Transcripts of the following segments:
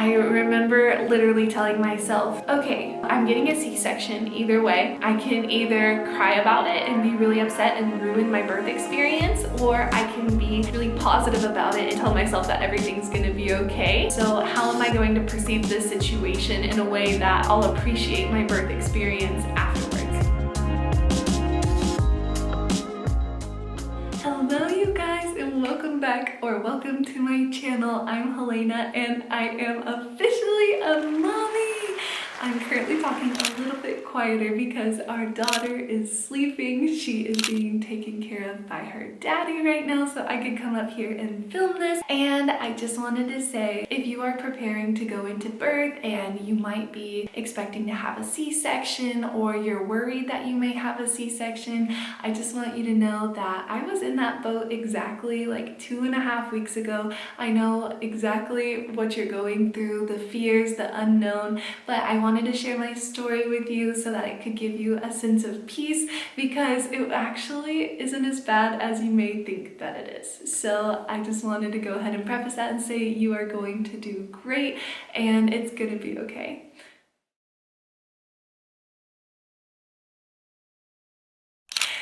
I remember literally telling myself, okay, I'm getting a C-section either way. I can either cry about it and be really upset and ruin my birth experience, or I can be really positive about it and tell myself that everything's gonna be okay. So how am I going to perceive this situation in a way that I'll appreciate my birth experience afterwards? Hello you guys, and welcome back, or welcome to my channel. I'm Helena and I am officially a mommy. I'm currently talking a little bit quieter because our daughter is sleeping. She is being taken care of by her daddy right now, so I could come up here and film this. And I just wanted to say, if you are preparing to go into birth and you might be expecting to have a C-section, or you're worried that you may have a C-section, I just want you to know that I was in that boat exactly like 2.5 weeks ago. I know exactly what you're going through, the fears, the unknown, but I wanted to share my story with you so that it could give you a sense of peace, because it actually isn't as bad as you may think that it is. So I just wanted to go ahead and preface that and say you are going to do great and it's gonna be okay.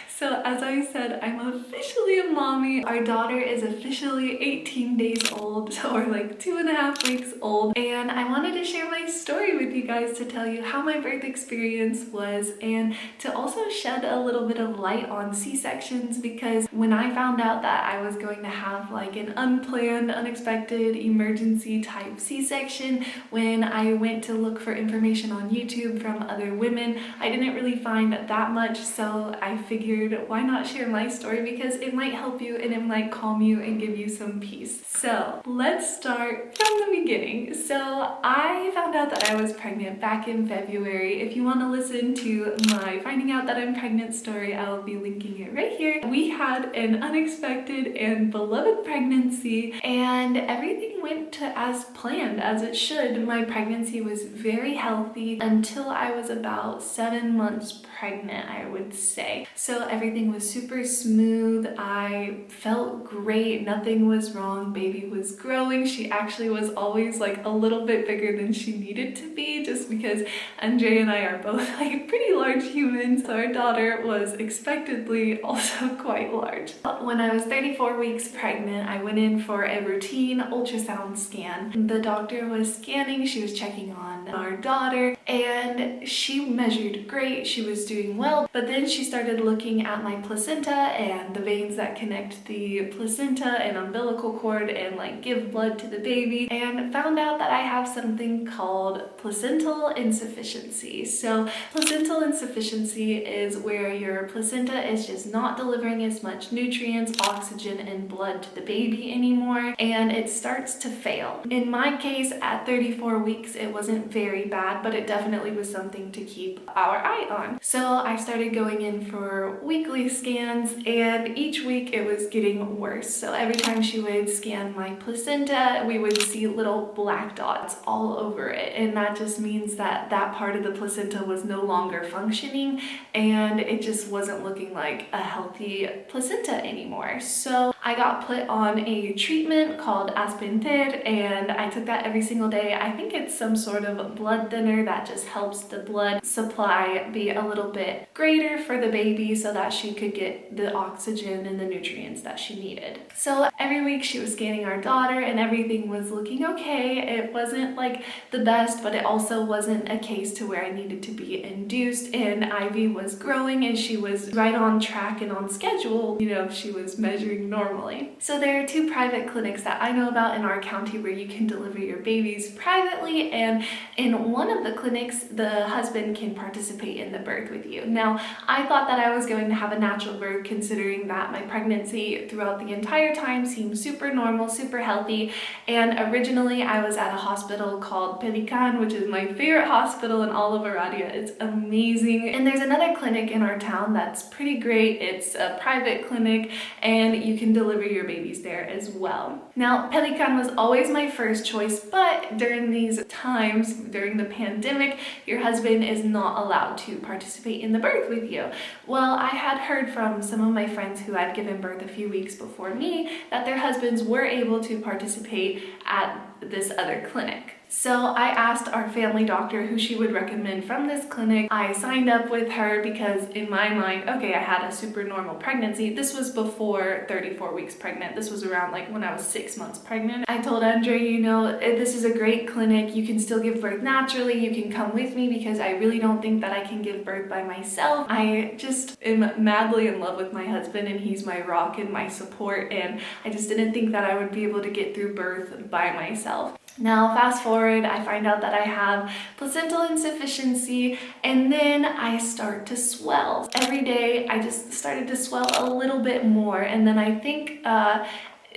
So as I said, I'm officially a mommy. Our daughter is officially 18 days old, or like 2.5 weeks old. And I wanted to share my story with you guys to tell you how my birth experience was, and to also shed a little bit of light on C-sections, because when I found out that I was going to have like an unplanned, unexpected, emergency type C-section, when I went to look for information on YouTube from other women, I didn't really find that much, so I figured why not share my story, because it might help you and it might calm you and give you some peace. So let's start from the beginning. So I found out that I was pregnant back in February. If you want to listen to my finding out that I'm pregnant story, I will be linking it right here. We had an unexpected and beloved pregnancy, and everything went as planned, as it should. My pregnancy was very healthy until I was about 7 months pregnant, I would say. So everything was super smooth. I felt great. Nothing was wrong. Baby was growing. She actually was always like a little bit bigger than she needed to be, just because Andre and I are both like pretty large humans. So our daughter was expectedly also quite large. When I was 34 weeks pregnant, I went in for a routine ultrasound scan. The doctor was scanning. She was checking on our daughter and she measured great. She was doing well, but then she started looking at my placenta and the veins that connect the placenta and umbilical cord and like give blood to the baby, and found out that I have something called placental insufficiency. So placental insufficiency is where your placenta is just not delivering as much nutrients, oxygen, and blood to the baby anymore, and it starts to fail. In my case, at 34 weeks, it wasn't very bad, but it definitely was something to keep our eye on. So I started going in for weekly scans, and each week it was getting worse. So every time she would scan my placenta, we would see little black dots all over it, and that just means that that part of the placenta was no longer functioning, and it just wasn't looking like a healthy placenta anymore. So I got put on a treatment called Spinal, and I took that every single day. I think it's some sort of blood thinner that just helps the blood supply be a little bit greater for the baby so that she could get the oxygen and the nutrients that she needed. So every week she was scanning our daughter and everything was looking okay. It wasn't like the best, but it also wasn't a case to where I needed to be induced, and Ivy was growing and she was right on track and on schedule. You know, she was measuring normally. So there are 2 private clinics that I know about in our county where you can deliver your babies privately, and in one of the clinics the husband can participate in the birth with you. Now I thought that I was going to have a natural birth, considering that my pregnancy throughout the entire time seemed super normal, super healthy, and originally I was at a hospital called Pelican, which is my favorite hospital in all of Oradea. It's amazing. And there's another clinic in our town that's pretty great. It's a private clinic and you can deliver your babies there as well. Now Pelican was always my first choice, but during these times, during the pandemic, your husband is not allowed to participate in the birth with you. Well, I had heard from some of my friends who had given birth a few weeks before me that their husbands were able to participate at this other clinic. So I asked our family doctor who she would recommend from this clinic. I signed up with her because in my mind, okay, I had a super normal pregnancy. This was before 34 weeks pregnant. This was around like when I was 6 months pregnant. I told Andre, you know, this is a great clinic. You can still give birth naturally. You can come with me because I really don't think that I can give birth by myself. I just am madly in love with my husband and he's my rock and my support, and I just didn't think that I would be able to get through birth by myself. Now, fast forward, I find out that I have placental insufficiency, and then I start to swell. Every day, I just started to swell a little bit more, and then I think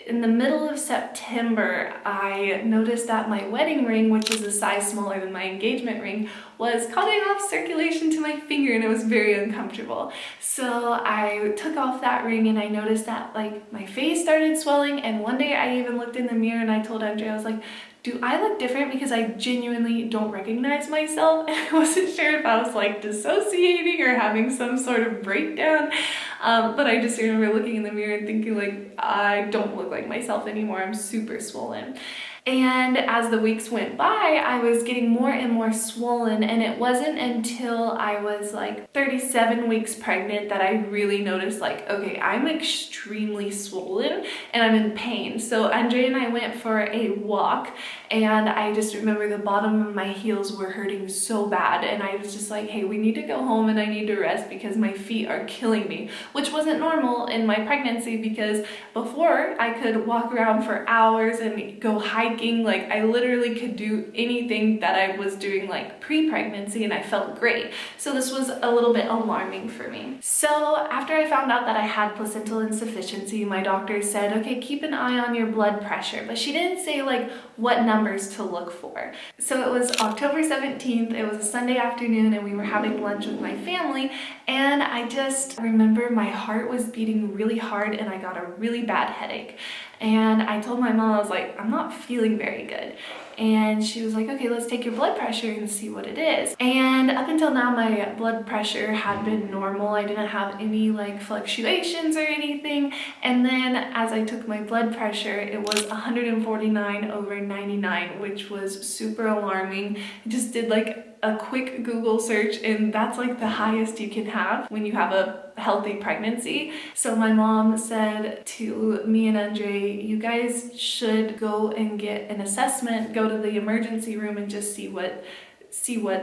in the middle of September, I noticed that my wedding ring, which is a size smaller than my engagement ring, was cutting off circulation to my finger, and it was very uncomfortable. So I took off that ring and I noticed that like my face started swelling, and one day I even looked in the mirror and I told Andre, I was like, do I look different? Because I genuinely don't recognize myself. And I wasn't sure if I was like dissociating or having some sort of breakdown. But I just remember looking in the mirror and thinking like, I don't look like myself anymore. I'm super swollen. And as the weeks went by, I was getting more and more swollen, and it wasn't until I was like 37 weeks pregnant that I really noticed like, okay, I'm extremely swollen and I'm in pain. So Andre and I went for a walk, and I just remember the bottom of my heels were hurting so bad, and I was just like, hey, we need to go home and I need to rest because my feet are killing me, which wasn't normal in my pregnancy because before I could walk around for hours and go hiking. Like I literally could do anything that I was doing like pre-pregnancy and I felt great. So this was a little bit alarming for me. So after I found out that I had placental insufficiency, my doctor said, okay, keep an eye on your blood pressure, but she didn't say like what numbers to look for. So it was October 17th, it was a Sunday afternoon, and we were having lunch with my family, and I just remember my heart was beating really hard and I got a really bad headache. And I told my mom, I was like, I'm not feeling very good. And she was like, okay, let's take your blood pressure and see what it is. And up until now, my blood pressure had been normal. I didn't have any like fluctuations or anything. And then as I took my blood pressure, it was 149/99, which was super alarming. I just did like a quick Google search, and that's like the highest you can have when you have a healthy pregnancy. So my mom said to me and Andre, you guys should go and get an assessment, go to the emergency room and just see what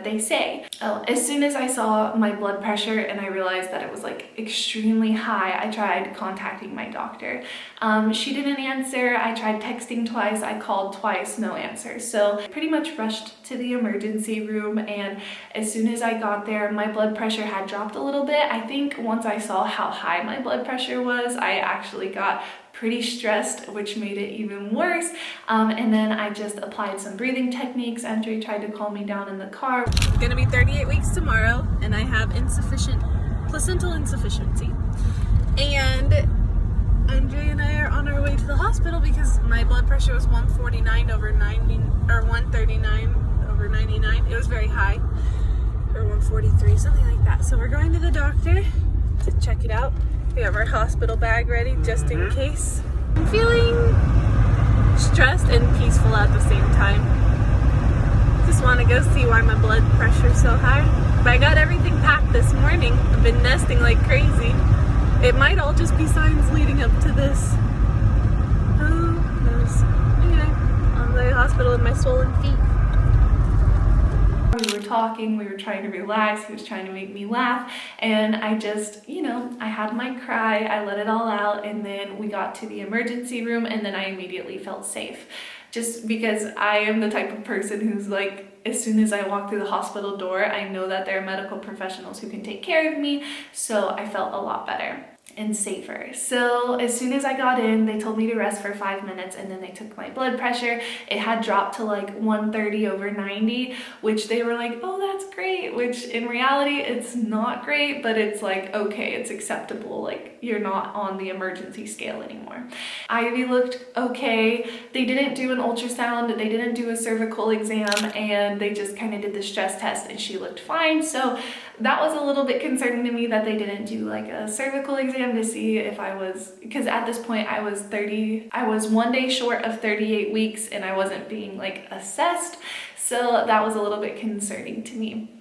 they say. As soon as I saw my blood pressure and I realized that it was like extremely high, I tried contacting my doctor. She didn't answer. I tried texting twice. I called twice, no answer. So pretty much rushed to the emergency room, and as soon as I got there, my blood pressure had dropped a little bit. I think once I saw how high my blood pressure was, I actually got pretty stressed, which made it even worse. And then I just applied some breathing techniques. Andre tried to calm me down in the car. It's gonna be 38 weeks tomorrow, and I have placental insufficiency. And Andre and I are on our way to the hospital because my blood pressure was 149/90, or 139/99. It was very high, or 143, something like that. So we're going to the doctor to check it out. We have our hospital bag ready just in case. I'm feeling stressed and peaceful at the same time. Just want to go see why my blood pressure is so high. But I got everything packed this morning. I've been nesting like crazy. It might all just be signs leading up to this. Who knows? Anyway, on the hospital with my swollen feet. We were talking, we were trying to relax, he was trying to make me laugh, and I just, I had my cry, I let it all out, and then we got to the emergency room, and then I immediately felt safe. Just because I am the type of person who's like, as soon as I walk through the hospital door, I know that there are medical professionals who can take care of me, so I felt a lot better and safer. So as soon as I got in, they told me to rest for 5 minutes, and then they took my blood pressure. It had dropped to like 130/90, which they were like, oh, that's great, which in reality it's not great, but it's like, okay, it's acceptable, like you're not on the emergency scale anymore. Ivy looked okay. They didn't do an ultrasound, they didn't do a cervical exam, and they just kind of did the stress test, and she looked fine. So that was a little bit concerning to me that they didn't do like a cervical exam exam to see if I was, because at this point I was 1 day short of 38 weeks and I wasn't being like assessed. So that was a little bit concerning to me.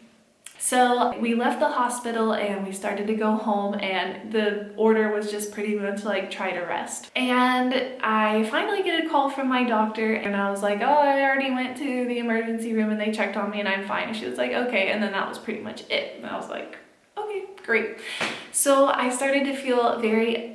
So we left the hospital and we started to go home, and the order was just pretty much like try to rest. And I finally get a call from my doctor and I was like, oh, I already went to the emergency room and they checked on me and I'm fine. And she was like, okay. And then that was pretty much it. And I was like, okay, great. So I started to feel very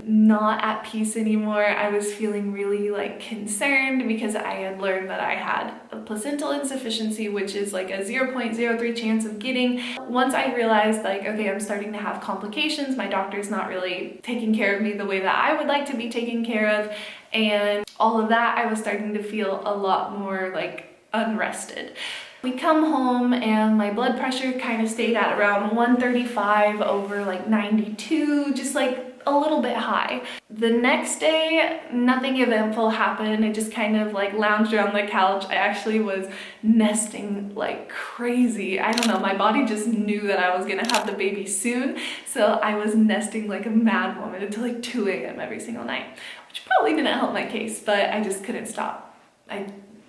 not at peace anymore. I was feeling really like concerned because I had learned that I had a placental insufficiency, which is like a 0.03 chance of getting. Once I realized like, okay, I'm starting to have complications, my doctor's not really taking care of me the way that I would like to be taken care of, and all of that, I was starting to feel a lot more like unrested. We come home and my blood pressure kind of stayed at around 135 over like 92, just like a little bit high. The next day, nothing eventful happened. I just kind of like lounged around the couch. I actually was nesting like crazy. I don't know, my body just knew that I was gonna have the baby soon. So I was nesting like a mad woman until like 2 a.m. every single night, which probably didn't help my case, but I just couldn't stop.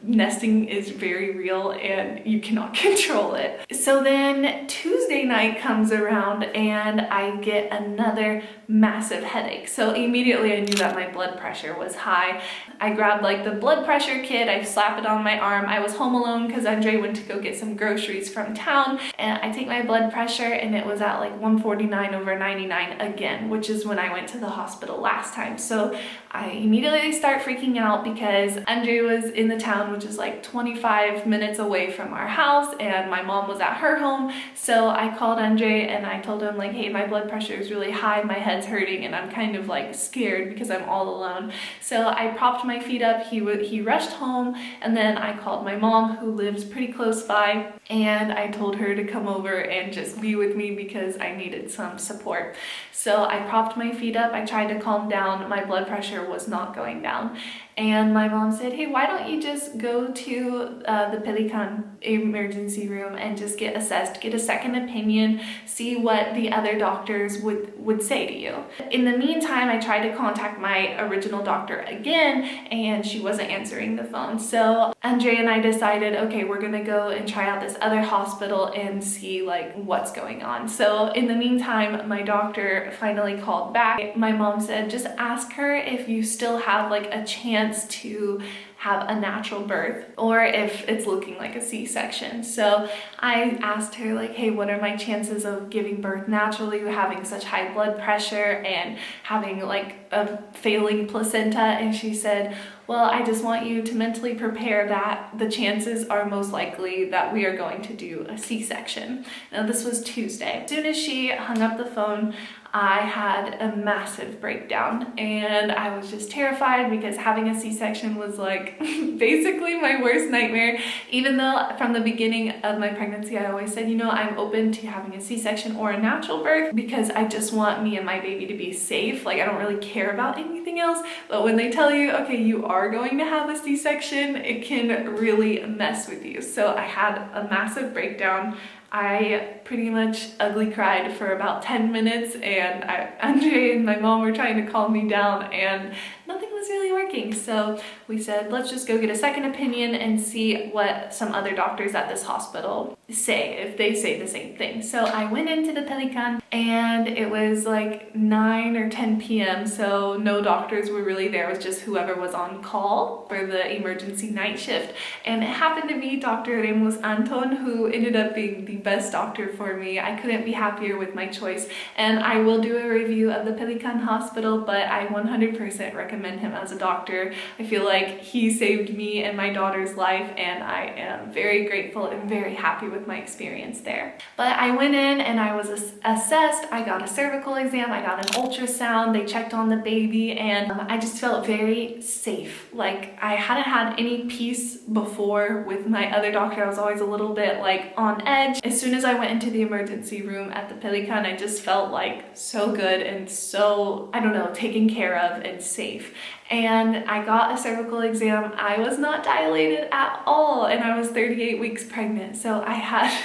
Nesting is very real and you cannot control it. So then Tuesday night comes around and I get another massive headache. So immediately I knew that my blood pressure was high. I grabbed like the blood pressure kit, I slap it on my arm. I was home alone because Andre went to go get some groceries from town, and I take my blood pressure and it was at like 149 over 99 again, which is when I went to the hospital last time. So I immediately start freaking out because Andre was in the town, which is like 25 minutes away from our house, and my mom was at her home. So I called Andre and I told him like, hey, my blood pressure is really high, my head's hurting, and I'm kind of like scared because I'm all alone. So I propped my feet up, he rushed home, and then I called my mom, who lives pretty close by, and I told her to come over and just be with me because I needed some support. So I propped my feet up, I tried to calm down, my blood pressure was not going down. And my mom said, hey, why don't you just go to the Pelican emergency room and just get assessed, get a second opinion, see what the other doctors would say to you. In the meantime, I tried to contact my original doctor again, and she wasn't answering the phone. So Andre and I decided, okay, we're gonna go and try out this other hospital and see like what's going on. So in the meantime, my doctor finally called back. My mom said, just ask her if you still have like a chance to have a natural birth or if it's looking like a C-section. So I asked her like, hey, what are my chances of giving birth naturally, having such high blood pressure and having like a failing placenta? And she said, well, I just want you to mentally prepare that the chances are most likely that we are going to do a C-section. Now this was Tuesday. As soon as she hung up the phone, I had a massive breakdown and I was just terrified because having a C-section was like basically my worst nightmare. Even though from the beginning of my pregnancy, I always said, you know, I'm open to having a C-section or a natural birth because I just want me and my baby to be safe. Like I don't really care about anything else. But when they tell you, okay, you are going to have a C-section, it can really mess with you. So I had a massive breakdown. I pretty much ugly cried for about 10 minutes, and Andre and my mom were trying to calm me down, and nothing was really working. So we said, let's just go get a second opinion and see what some other doctors at this hospital say, if they say the same thing. So I went into the Pelican and it was like 9 or 10 p.m. So no doctors were really there. It was just whoever was on call for the emergency night shift. And it happened to be Dr. Remus Anton, who ended up being the best doctor for me. I couldn't be happier with my choice. And I will do a review of the Pelican Hospital, but I 100% recommend him as a doctor. I feel like he saved me and my daughter's life, and I am very grateful and very happy with my experience there. But I went in and I was assessed. I got a cervical exam, I got an ultrasound, they checked on the baby, and I just felt very safe. Like I hadn't had any peace before with my other doctor. I was always a little bit like on edge. As soon as I went into the emergency room at the Pelican, I just felt like so good and so, I don't know, taken care of and safe. And I got a cervical exam. I was not dilated at all, and I was 38 weeks pregnant. So I had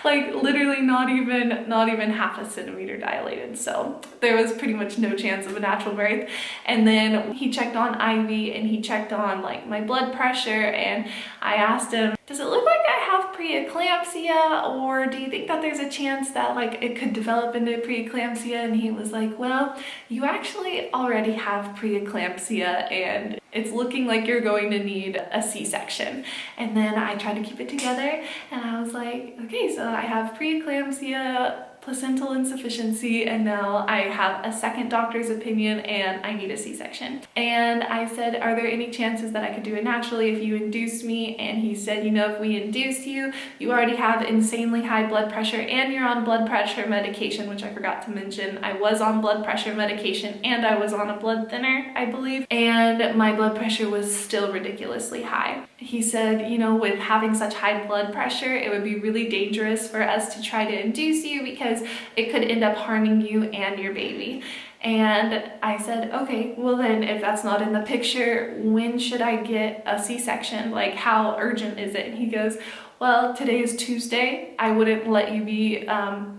like literally not even half a centimeter dilated. So there was pretty much no chance of a natural birth. And then he checked on Ivy and he checked on like my blood pressure, and I asked him, does it look like I have preeclampsia, or do you think that there's a chance that like it could develop into preeclampsia? And he was like, well, you actually already have preeclampsia and it's looking like you're going to need a C-section. And then I tried to keep it together and I was like, okay, so I have preeclampsia, placental insufficiency, and now I have a second doctor's opinion and I need a C-section. And I said, are there any chances that I could do it naturally if you induce me? And he said, you know, if we induce you, you already have insanely high blood pressure and you're on blood pressure medication, which I forgot to mention. I was on blood pressure medication and I was on a blood thinner, I believe, and my blood pressure was still ridiculously high. He said, you know, with having such high blood pressure, it would be really dangerous for us to try to induce you because it could end up harming you and your baby. And I said, okay, well then if that's not in the picture, when should I get a C-section? Like, how urgent is it? And he goes, well, today is Tuesday. I wouldn't let you be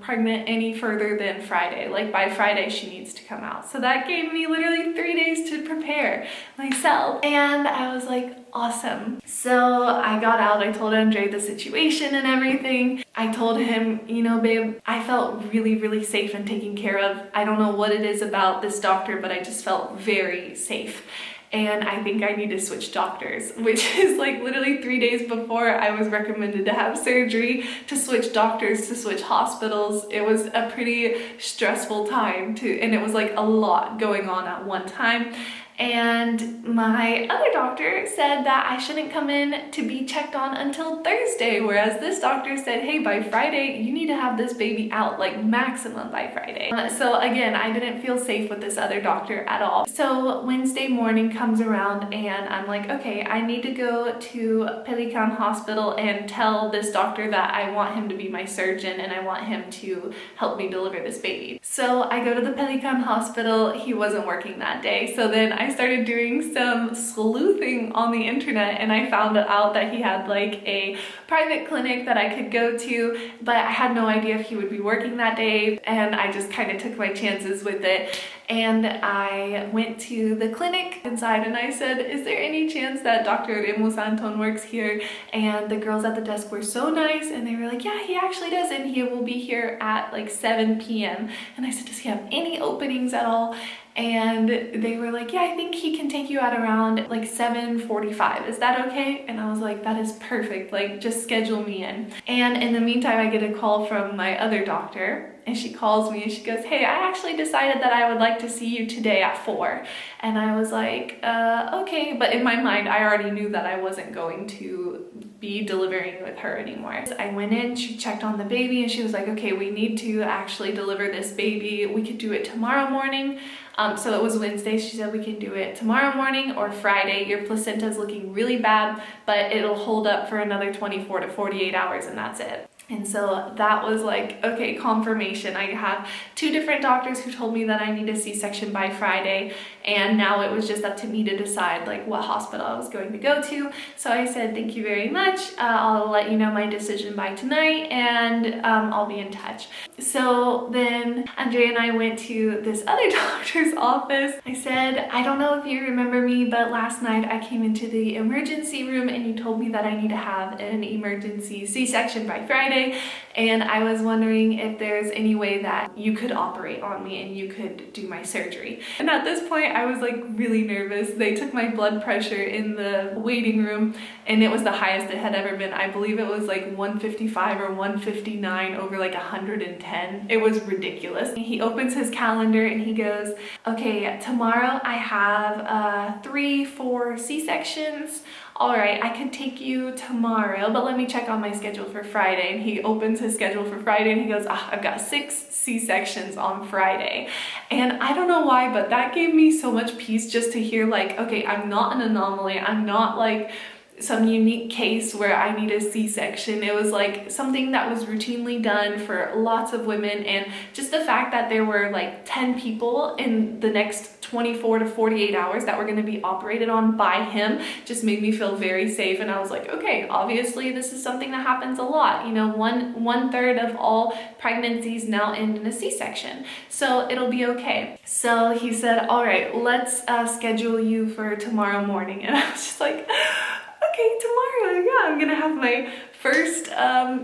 pregnant any further than Friday. Like by Friday, she needs to come out. So that gave me literally 3 days to prepare myself. And I was like, awesome. So I got out, I told Andre the situation and everything. I told him, you know, babe, I felt really, really safe and taken care of. I don't know what it is about this doctor, but I just felt very safe. And I think I need to switch doctors, which is like literally 3 days before I was recommended to have surgery, to switch doctors, to switch hospitals. It was a pretty stressful time and it was like a lot going on at one time. And my other doctor said that I shouldn't come in to be checked on until Thursday, whereas this doctor said, hey, by Friday, you need to have this baby out, like maximum by Friday. So again, I didn't feel safe with this other doctor at all. So Wednesday morning comes around and I'm like, okay, I need to go to Pelican Hospital and tell this doctor that I want him to be my surgeon and I want him to help me deliver this baby. So I go to the Pelican Hospital. He wasn't working that day. So then I started doing some sleuthing on the internet and I found out that he had like a private clinic that I could go to, but I had no idea if he would be working that day, and I just kind of took my chances with it. And I went to the clinic inside and I said, is there any chance that Dr. Remus Anton works here? And the girls at the desk were so nice and they were like, yeah, he actually does, and he will be here at like 7 p.m. And I said, does he have any openings at all? And they were like, yeah, I think he can take you at around like 7:45. Is that okay? And I was like, that is perfect. Like, just schedule me in. And in the meantime, I get a call from my other doctor. And she calls me and she goes, hey, I actually decided that I would like to see you today at 4. And I was like, okay. But in my mind, I already knew that I wasn't going to be delivering with her anymore. So I went in, she checked on the baby and she was like, okay, we need to actually deliver this baby. We could do it tomorrow morning. So it was Wednesday. She said we can do it tomorrow morning or Friday. Your placenta is looking really bad, but it'll hold up for another 24 to 48 hours and that's it. And so that was like, okay, confirmation. I have 2 different doctors who told me that I need a C-section by Friday, and now it was just up to me to decide like what hospital I was going to go to. So I said, thank you very much. I'll let you know my decision by tonight, and I'll be in touch. So then Andrea and I went to this other doctor's office. I said, I don't know if you remember me, but last night I came into the emergency room and you told me that I need to have an emergency C-section by Friday. And I was wondering if there's any way that you could operate on me and you could do my surgery. And at this point, I was like really nervous. They took my blood pressure in the waiting room and it was the highest it had ever been. I believe it was like 155 or 159 over like 110. It was ridiculous. He opens his calendar and he goes, okay, tomorrow I have 3-4 C-sections. All right, I can take you tomorrow, but let me check on my schedule for Friday. And he opens his schedule for Friday and he goes, I've got 6 C-sections on Friday. And I don't know why, but that gave me so much peace just to hear like, okay, I'm not an anomaly. I'm not like some unique case where I need a C-section. It was like something that was routinely done for lots of women, and just the fact that there were like 10 people in the next 24 to 48 hours that were going to be operated on by him just made me feel very safe. And I was like, okay, obviously this is something that happens a lot. You know, one third of all pregnancies now end in a C-section, so it'll be okay. So he said, all right, let's schedule you for tomorrow morning. And I was just like, okay, tomorrow, yeah, I'm gonna have my first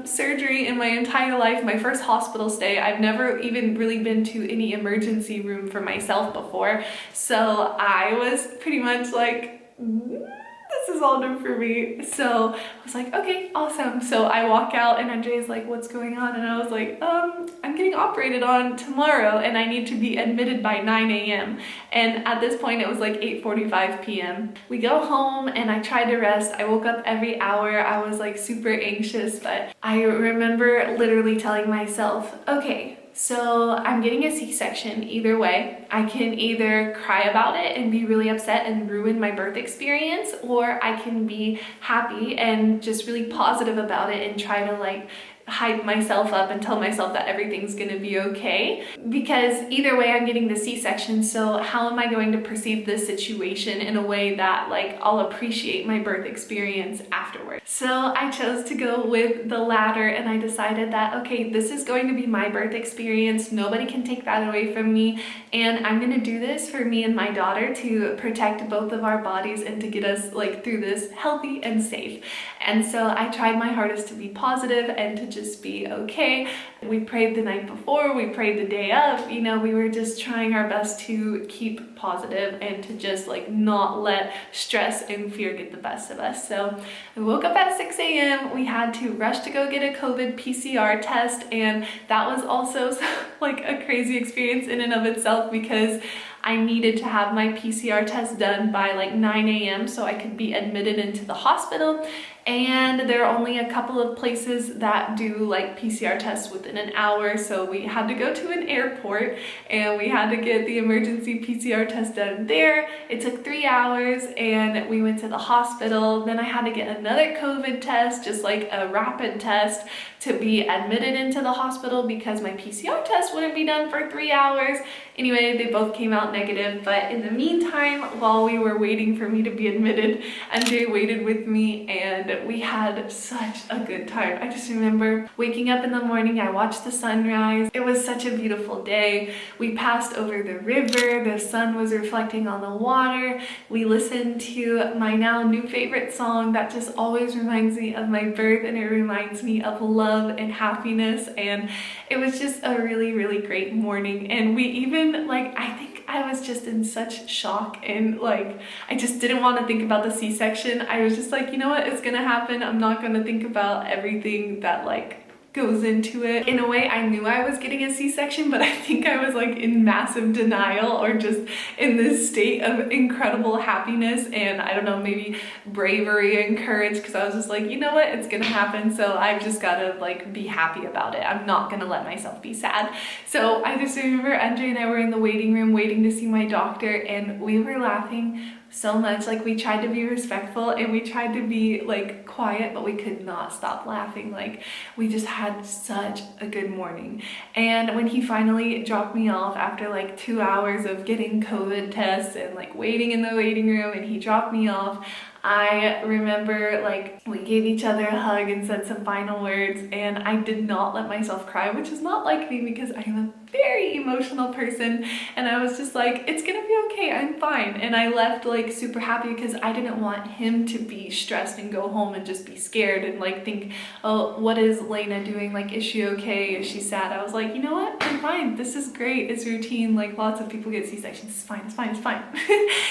surgery in my entire life, my first hospital stay. I've never even really been to any emergency room for myself before, so I was pretty much like, this is all new for me. So I was like, okay, awesome. So I walk out and Andrea's like, what's going on? And I was like, I'm getting operated on tomorrow and I need to be admitted by 9 a.m. And at this point it was like 8:45 p.m. We go home and I tried to rest. I woke up every hour. I was like super anxious, but I remember literally telling myself, okay, so I'm getting a C-section either way. I can either cry about it and be really upset and ruin my birth experience, or I can be happy and just really positive about it and try to like hype myself up and tell myself that everything's gonna be okay. Because either way I'm getting the C-section, so how am I going to perceive this situation in a way that like I'll appreciate my birth experience afterwards? So I chose to go with the latter, and I decided that okay, this is going to be my birth experience, nobody can take that away from me, and I'm gonna do this for me and my daughter to protect both of our bodies and to get us like through this healthy and safe. And so I tried my hardest to be positive and to just be okay. We prayed the night before, we prayed the day of, you know, we were just trying our best to keep positive and to just like not let stress and fear get the best of us. So I woke up at 6 a.m. We had to rush to go get a COVID PCR test, and that was also like a crazy experience in and of itself because I needed to have my PCR test done by like 9 a.m. so I could be admitted into the hospital. And there are only a couple of places that do like PCR tests within an hour, so we had to go to an airport and we had to get the emergency PCR test done there. It took 3 hours and we went to the hospital. Then I had to get another COVID test, just like a rapid test, to be admitted into the hospital because my PCR test wouldn't be done for 3 hours. Anyway, they both came out negative, but in the meantime, while we were waiting for me to be admitted, Andre waited with me and we had such a good time. I just remember waking up in the morning, I watched the sunrise. It was such a beautiful day. We passed over the river, the sun was reflecting on the water. We listened to my now new favorite song that just always reminds me of my birth, and it reminds me of love and happiness, and it was just a really, really great morning. And we even like, I think I was just in such shock and like I just didn't want to think about the C-section. I was just like, you know what, it's gonna happen. I'm not gonna think about everything that like goes into it. In a way, I knew I was getting a C-section, but I think I was like in massive denial or just in this state of incredible happiness and I don't know, maybe bravery and courage, because I was just like, you know what, it's gonna happen, so I've just gotta like be happy about it. I'm not gonna let myself be sad. So I just remember Andre and I were in the waiting room waiting to see my doctor, and we were laughing so much. Like we tried to be respectful and we tried to be like quiet, but we could not stop laughing. Like we just had such a good morning. And when he finally dropped me off after like 2 hours of getting COVID tests and like waiting in the waiting room, and he dropped me off, I remember like we gave each other a hug and said some final words, and I did not let myself cry, which is not like me because I am a very emotional person. And I was just like, it's gonna be okay, I'm fine. And I left like super happy because I didn't want him to be stressed and go home and just be scared and like think, oh, what is Lena doing? Like, is she okay? Is she sad? I was like, you know what? I'm fine. This is great. It's routine. Like lots of people get C-sections. It's fine, it's fine, it's fine.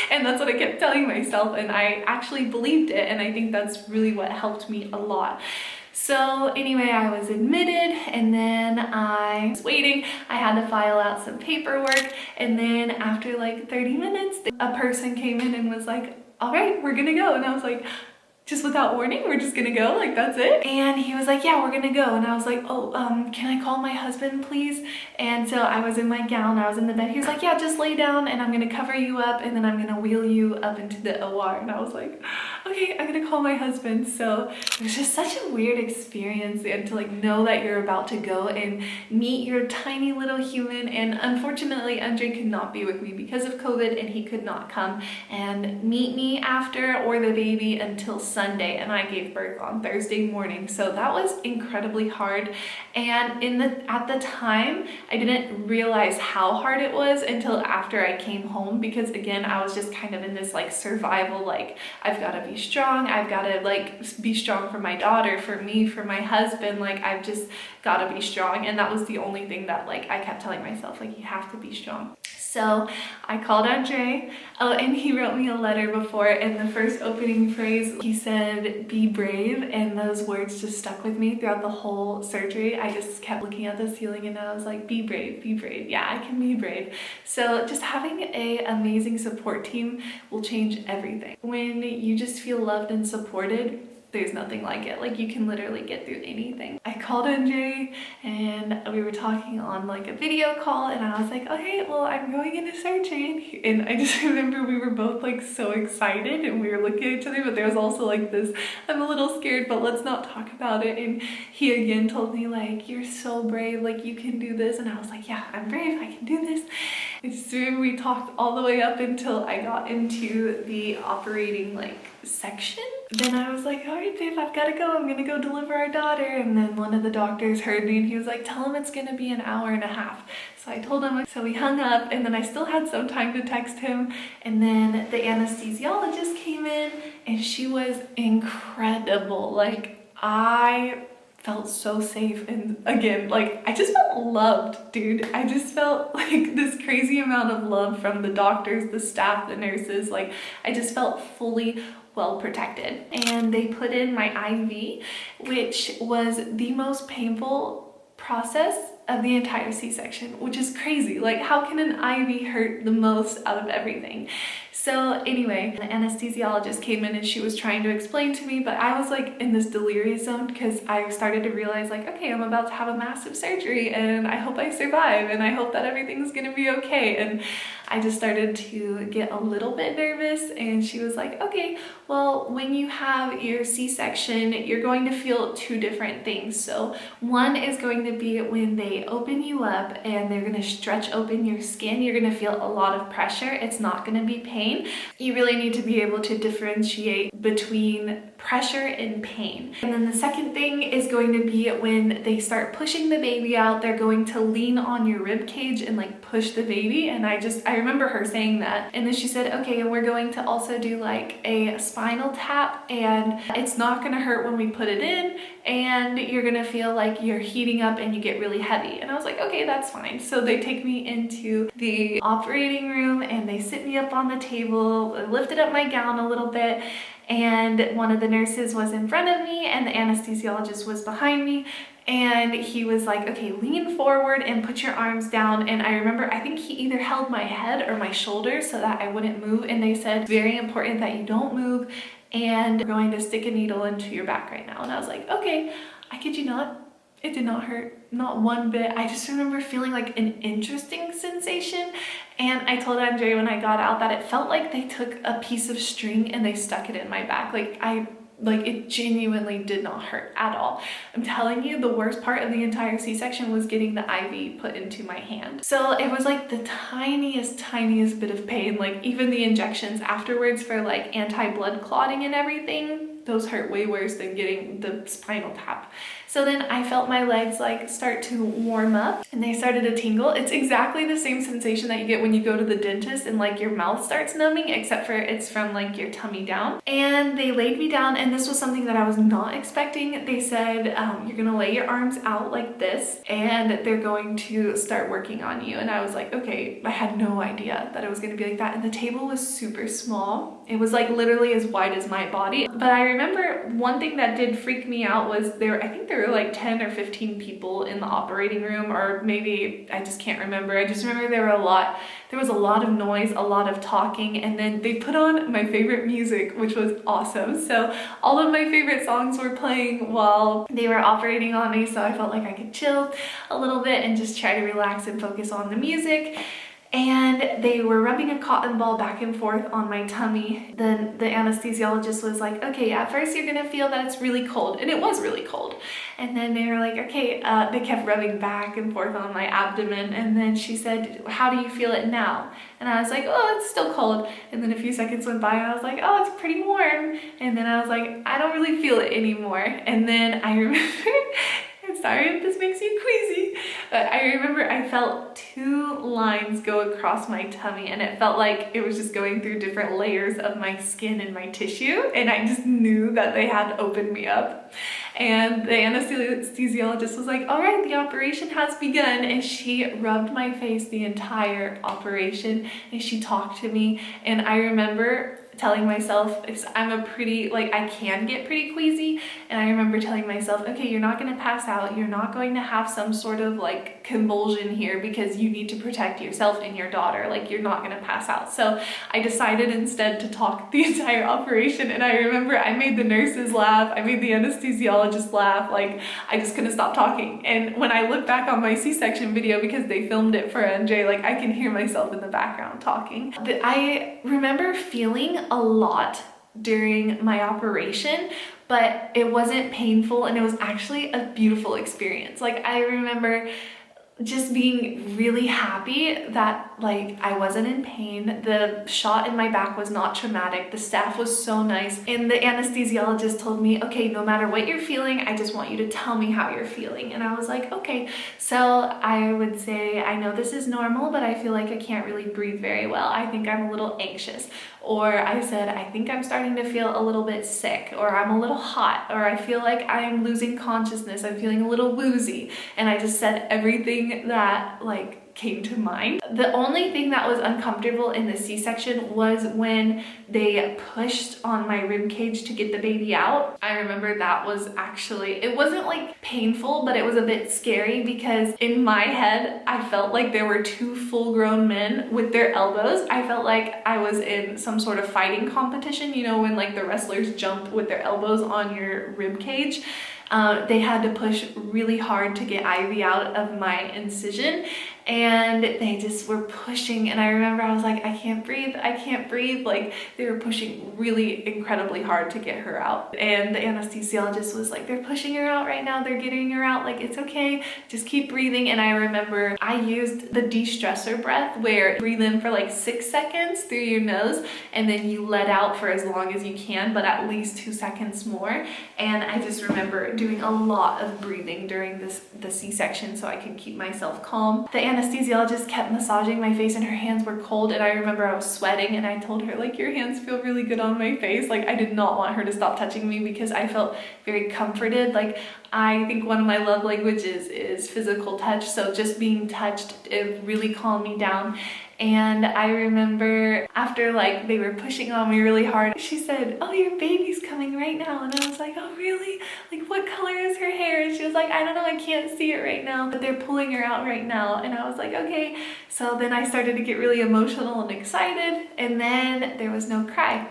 And that's what I kept telling myself, and I actually believed it, and I think that's really what helped me a lot. So anyway, I was admitted, and then I was waiting. I had to file out some paperwork, and then after like 30 minutes, a person came in and was like, all right, we're gonna go. And I was like, just without warning, we're just gonna go, like that's it? And he was like, yeah, we're gonna go. And I was like, oh, can I call my husband, please? And so I was in my gown, I was in the bed. He was like, yeah, just lay down and I'm gonna cover you up and then I'm gonna wheel you up into the OR. And I was like, okay, I'm gonna call my husband. So it was just such a weird experience, and to like know that you're about to go and meet your tiny little human. And unfortunately, Andre could not be with me because of COVID, and he could not come and meet me after or the baby until Sunday, and I gave birth on Thursday morning. So that was incredibly hard. And at the time, I didn't realize how hard it was until after I came home, because again, I was just kind of in this like survival, like I've got to be strong, I've got to like be strong for my daughter, for me, for my husband, like I've just got to be strong. And that was the only thing that like I kept telling myself, like you have to be strong. So I called Andre. Oh, and he wrote me a letter before, and the first opening phrase, he said, "Be brave," and those words just stuck with me throughout the whole surgery. I just kept looking at the ceiling and I was like, be brave, be brave. Yeah, I can be brave. So just having an amazing support team will change everything. When you just feel loved and supported, there's nothing like it. Like you can literally get through anything. I called Andre and we were talking on like a video call, and I was like, okay, well, I'm going into surgery. And I just remember we were both like so excited, and we were looking at each other, but there was also like this, I'm a little scared, but let's not talk about it. And he again told me like, you're so brave, like you can do this. And I was like, yeah, I'm brave, I can do this. And so we talked all the way up until I got into the operating like section. Then I was like, all right, babe, I've got to go. I'm gonna go deliver our daughter. And then one of the doctors heard me and he was like, tell him it's gonna be an hour and a half. So I told him, so we hung up, and then I still had some time to text him. And then the anesthesiologist came in and she was incredible. Like I felt so safe, and again, like I just felt loved, dude. I just felt like this crazy amount of love from the doctors, the staff, the nurses. Like I just felt fully well protected. And they put in my IV, which was the most painful process of the entire C-section, which is crazy. Like how can an IV hurt the most out of everything? So anyway, the anesthesiologist came in and she was trying to explain to me, but I was like in this delirious zone because I started to realize like, okay, I'm about to have a massive surgery and I hope I survive and I hope that everything's gonna be okay. And I just started to get a little bit nervous, and she was like, okay, well, when you have your C-section, you're going to feel two different things. So one is going to be when they open you up and they're gonna stretch open your skin, you're gonna feel a lot of pressure. It's not gonna be pain. You really need to be able to differentiate between pressure and pain. And then the second thing is going to be when they start pushing the baby out, they're going to lean on your rib cage and like push the baby. And I remember her saying that. And then she said, okay, and we're going to also do like a spinal tap, and it's not gonna hurt when we put it in, and you're gonna feel like you're heating up and you get really heavy. And I was like, okay, that's fine. So they take me into the operating room and they sit me up on the table, lifted up my gown a little bit, and one of the nurses was in front of me and the anesthesiologist was behind me. And he was like, okay, lean forward and put your arms down. And I remember, I think he either held my head or my shoulders so that I wouldn't move. And they said, very important that you don't move, and we're going to stick a needle into your back right now. And I was like, okay. I kid you not, it did not hurt, not one bit. I just remember feeling like an interesting sensation. And I told Andre when I got out that it felt like they took a piece of string and they stuck it in my back. Like it genuinely did not hurt at all. I'm telling you, the worst part of the entire C-section was getting the IV put into my hand. So it was like the tiniest bit of pain. Like even the injections afterwards for like anti-blood clotting and everything, those hurt way worse than getting the spinal tap. So then I felt my legs like start to warm up and they started to tingle. It's exactly the same sensation that you get when you go to the dentist and like your mouth starts numbing, except for it's from like your tummy down. And they laid me down, and this was something that I was not expecting. They said, you're gonna lay your arms out like this and they're going to start working on you. And I was like, okay, I had no idea that it was gonna be like that. And the table was super small. It was like literally as wide as my body. But I remember one thing that did freak me out was I think there were like 10 or 15 people in the operating room, or maybe, I just can't remember. I just remember there was a lot of noise, a lot of talking, and then they put on my favorite music, which was awesome. So all of my favorite songs were playing while they were operating on me, so I felt like I could chill a little bit and just try to relax and focus on the music. and they were rubbing a cotton ball back and forth on my tummy. Then the anesthesiologist was like, okay, at first you're gonna feel that it's really cold, and it was really cold. And then they were like, okay, they kept rubbing back and forth on my abdomen, and then she said, how do you feel it now? And I was like, oh, it's still cold. And then a few seconds went by and I was like, oh, it's pretty warm. And then I was like, I don't really feel it anymore. And then I remember, I'm sorry if this makes you queasy, but I remember I felt 2 lines go across my tummy, and it felt like it was just going through different layers of my skin and my tissue, and I just knew that they had opened me up. And the anesthesiologist was like, all right, the operation has begun, and she rubbed my face the entire operation, and she talked to me. And I remember telling myself, I'm a pretty, like, I can get pretty queasy, and I remember telling myself, okay, you're not going to pass out, you're not going to have some sort of like convulsion here, because you need to protect yourself and your daughter, like you're not going to pass out. So I decided instead to talk the entire operation, and I remember I made the nurses laugh, I made the anesthesiologist laugh, like I just couldn't stop talking. And when I look back on my C-section video, because they filmed it for NJ, like I can hear myself in the background talking. I remember feeling a lot during my operation, but it wasn't painful, and it was actually a beautiful experience. Like I remember just being really happy that like I wasn't in pain. The shot in my back was not traumatic. The staff was so nice, and the anesthesiologist told me, okay, no matter what you're feeling, I just want you to tell me how you're feeling. And I was like, okay. So I would say, I know this is normal, but I feel like I can't really breathe very well. I think I'm a little anxious. Or I said, I think I'm starting to feel a little bit sick, or I'm a little hot, or I feel like I'm losing consciousness, I'm feeling a little woozy. And I just said everything that like came to mind. The only thing that was uncomfortable in the C-section was when they pushed on my rib cage to get the baby out. I remember that was actually, it wasn't like painful, but it was a bit scary, because in my head, I felt like there were 2 full-grown men with their elbows. I felt like I was in some sort of fighting competition, you know, when like the wrestlers jump with their elbows on your rib cage. They had to push really hard to get Ivy out of my incision, and they just were pushing, and I remember I was like, I can't breathe, I can't breathe. Like they were pushing really incredibly hard to get her out, and the anesthesiologist was like, they're pushing her out right now, they're getting her out, like it's okay, just keep breathing. And I remember I used the Destresser breath, where you breathe in for like 6 seconds through your nose, and then you let out for as long as you can, but at least 2 seconds more. And I just remember doing a lot of breathing during the C-section so I could keep myself calm. The anesthesiologist kept massaging my face, and her hands were cold, and I remember I was sweating, and I told her, like, your hands feel really good on my face. Like I did not want her to stop touching me, because I felt very comforted. Like I think one of my love languages is physical touch, so just being touched, it really calmed me down. And I remember after like they were pushing on me really hard, she said, oh, your baby's coming right now. And I was like, oh really? Like what color is her hair? And she was like, I don't know, I can't see it right now, but they're pulling her out right now. And I was like, okay. So then I started to get really emotional and excited, and then there was no cry.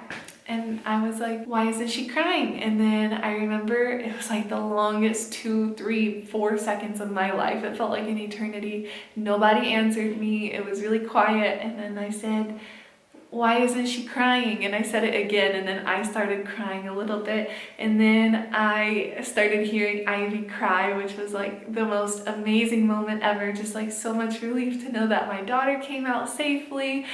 And I was like, why isn't she crying? And then I remember it was like the longest 2, 3, 4 seconds of my life. It felt like an eternity. Nobody answered me. It was really quiet. And then I said, why isn't she crying? And I said it again, and then I started crying a little bit. And then I started hearing Ivy cry, which was like the most amazing moment ever. Just like so much relief to know that my daughter came out safely.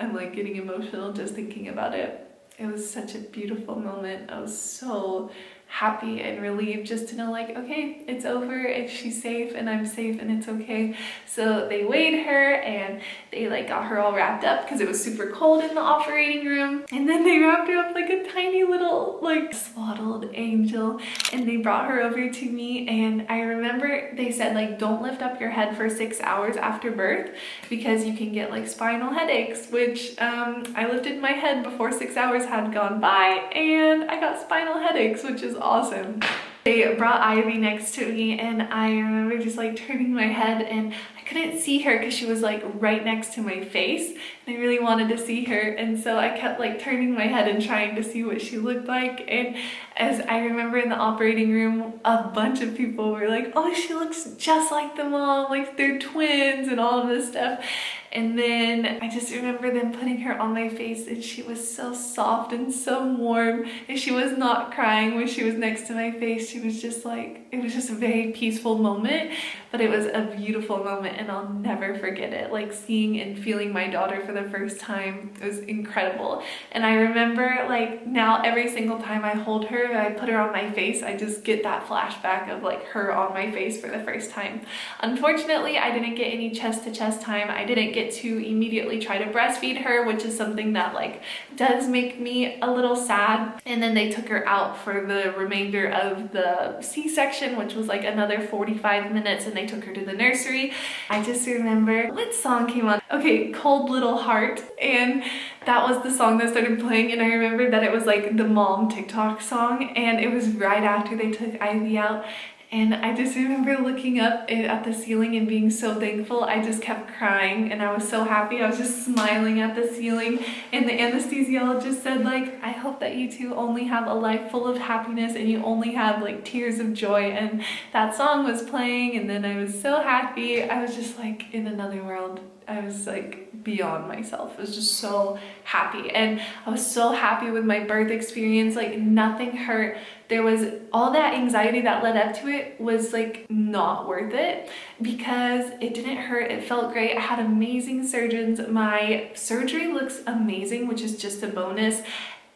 I'm like getting emotional just thinking about it. It was such a beautiful moment. I was so happy and relieved just to know like, okay, it's over, and she's safe, and I'm safe, and it's okay. So they weighed her, and they like got her all wrapped up because it was super cold in the operating room. And then they wrapped her up like a tiny little like swaddled angel, and they brought her over to me. And I remember they said like, don't lift up your head for 6 hours after birth, because you can get like spinal headaches, which I lifted my head before 6 hours had gone by, and I got spinal headaches, which is awesome. They brought Ivy next to me, and I remember just like turning my head, and I couldn't see her because she was like right next to my face. and I really wanted to see her, and so I kept like turning my head and trying to see what she looked like. And as I remember in the operating room, a bunch of people were like, oh, she looks just like the mom, like they're twins and all of this stuff. And then I just remember them putting her on my face, and she was so soft and so warm, and she was not crying when she was next to my face. She was just like, it was just a very peaceful moment, but it was a beautiful moment, and I'll never forget it. Like seeing and feeling my daughter for the first time, it was incredible. And I remember like now every single time I hold her and I put her on my face, I just get that flashback of like her on my face for the first time. Unfortunately, I didn't get any chest to chest time. I didn't get to immediately try to breastfeed her, which is something that like does make me a little sad. And then they took her out for the remainder of the C-section, which was like another 45 minutes, and they took her to the nursery. I just remember what song came on. Okay, Cold Little Heart, and that was the song that started playing, and I remember that it was like the mom TikTok song, and it was right after they took Ivy out. And I just remember looking up at the ceiling and being so thankful. I just kept crying, and I was so happy. I was just smiling at the ceiling, and the anesthesiologist said like, I hope that you two only have a life full of happiness and you only have like tears of joy. And that song was playing, and then I was so happy. I was just like in another world. I was like beyond myself. I was just so happy, and I was so happy with my birth experience. Like nothing hurt. There was all that anxiety that led up to it was like not worth it because it didn't hurt. It felt great. I had amazing surgeons. My surgery looks amazing, which is just a bonus.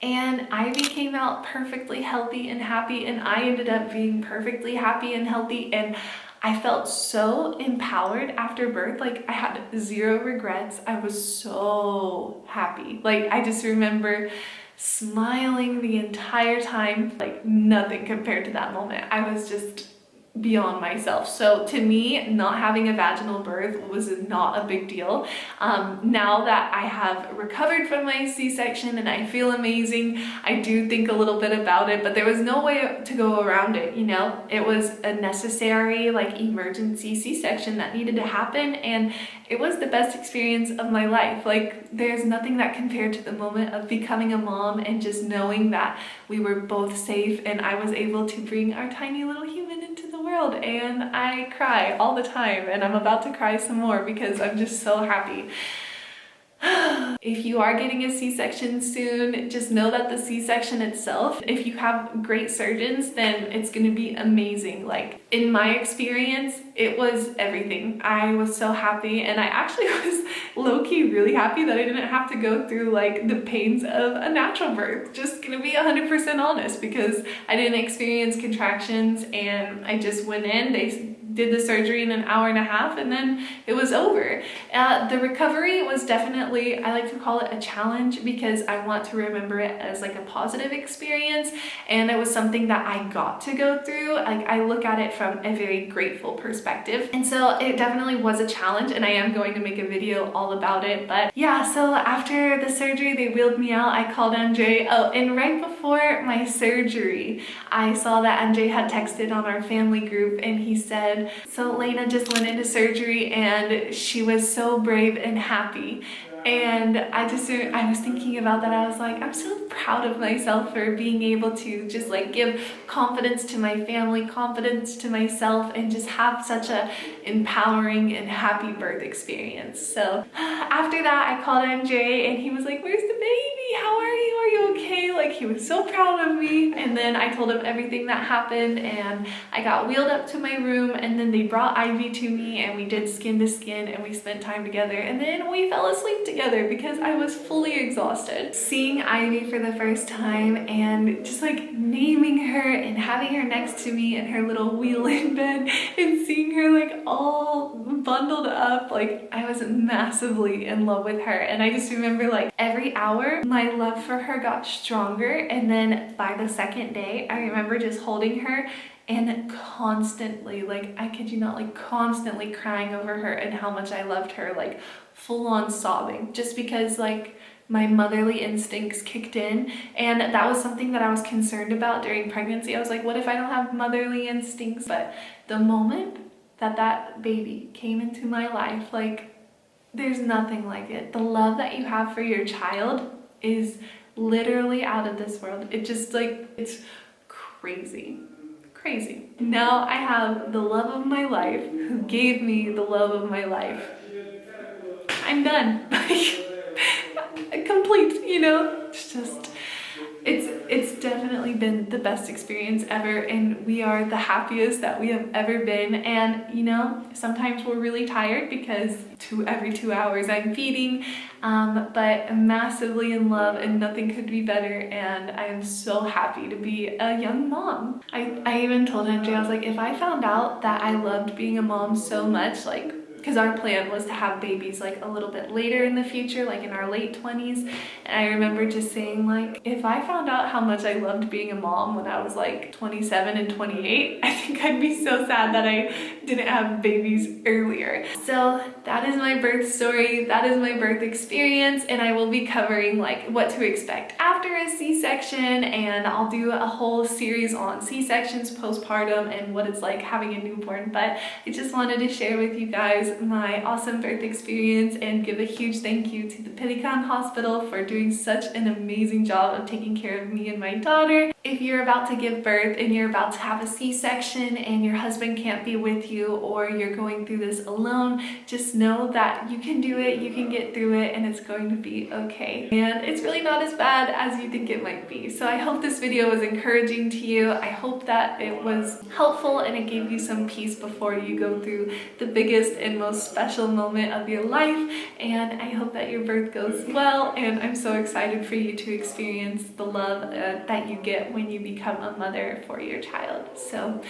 And Ivy came out perfectly healthy and happy, and I ended up being perfectly happy and healthy, and I felt so empowered after birth. Like I had zero regrets. I was so happy. Like I just remember smiling the entire time, like nothing compared to that moment. I was just beyond myself. So to me, not having a vaginal birth was not a big deal. Now that I have recovered from my C-section and I feel amazing, I do think a little bit about it, but there was no way to go around it, you know? It was a necessary like emergency C-section that needed to happen, and it was the best experience of my life. Like there's nothing that compared to the moment of becoming a mom and just knowing that we were both safe and I was able to bring our tiny little human into the world. And I cry all the time, and I'm about to cry some more because I'm just so happy. If you are getting a C-section soon, just know that the C-section itself, if you have great surgeons, then it's going to be amazing. Like in my experience, it was everything. I was so happy, and I actually was low-key really happy that I didn't have to go through like the pains of a natural birth. Just gonna be 100% honest, because I didn't experience contractions, and I just went in, they did the surgery in an hour and a half, and then it was over. The recovery was definitely, I like to call it a challenge, because I want to remember it as like a positive experience, and it was something that I got to go through. Like I look at it from a very grateful perspective, and so it definitely was a challenge, and I am going to make a video all about it. But yeah, so after the surgery, they wheeled me out. I called Andre. Oh, and right before my surgery, I saw that Andre had texted on our family group, and he said, so Lena just went into surgery and she was so brave and happy. And I was thinking about that. I was like, I'm so proud of myself for being able to just like give confidence to my family, confidence to myself, and just have such a empowering and happy birth experience. So after that, I called MJ, and he was like, where's the baby? How are you? Are you okay? Like he was so proud of me. And then I told him everything that happened, and I got wheeled up to my room, and then they brought Ivy to me, and we did skin to skin, and we spent time together, and then we fell asleep together because I was fully exhausted. Seeing Ivy for the first time and just like naming her and having her next to me in her little wheel-in bed and seeing her like all bundled up, like I was massively in love with her. And I just remember like every hour my love for her got stronger, and then by the second day I remember just holding her and constantly, like I kid you not, like constantly crying over her and how much I loved her, like full on sobbing, just because like my motherly instincts kicked in. And that was something that I was concerned about during pregnancy. I was like, what if I don't have motherly instincts? But the moment that that baby came into my life, like There's nothing like it. The love that you have for your child is literally out of this world. It just like, it's crazy. Crazy. Now I have the love of my life who gave me the love of my life. I'm done. Complete, you know? It's just, it's definitely been the best experience ever, and we are the happiest that we have ever been. And you know, sometimes we're really tired because every 2 hours I'm feeding, but I'm massively in love and nothing could be better, and I am so happy to be a young mom. I even told Andrea, I was like, if I found out that I loved being a mom so much, like, because our plan was to have babies like a little bit later in the future, like in our late 20s. And I remember just saying, like, if I found out how much I loved being a mom when I was like 27 and 28, I think I'd be so sad that I didn't have babies earlier. So that is my birth story. That is my birth experience. And I will be covering like what to expect after a C-section. And I'll do a whole series on C-sections, postpartum, and what it's like having a newborn. But I just wanted to share with you guys my awesome birth experience and give a huge thank you to the Pelican Hospital for doing such an amazing job of taking care of me and my daughter. If you're about to give birth and you're about to have a C-section and your husband can't be with you, or you're going through this alone, just know that you can do it, you can get through it, and it's going to be okay. And it's really not as bad as you think it might be. So I hope this video was encouraging to you. I hope that it was helpful and it gave you some peace before you go through the biggest and most special moment of your life. And I hope that your birth goes well, and I'm so excited for you to experience the love that you get when you become a mother for your child. So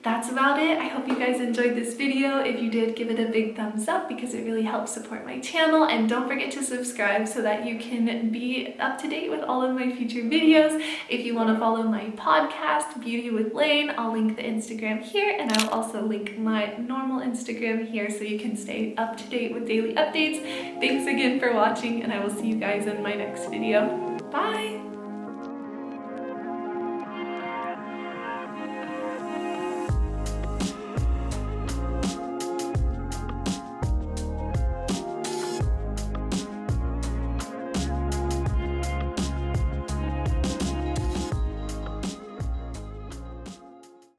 that's about it. I hope you guys enjoyed this video. If you did, give it a big thumbs up because it really helps support my channel, and don't forget to subscribe so that you can be up to date with all of my future videos. If you want to follow my podcast, Beauty with Lane, I'll link the Instagram here, and I'll also link my normal Instagram here so you can stay up to date with daily updates. Thanks again for watching, and I will see you guys in my next video. Bye!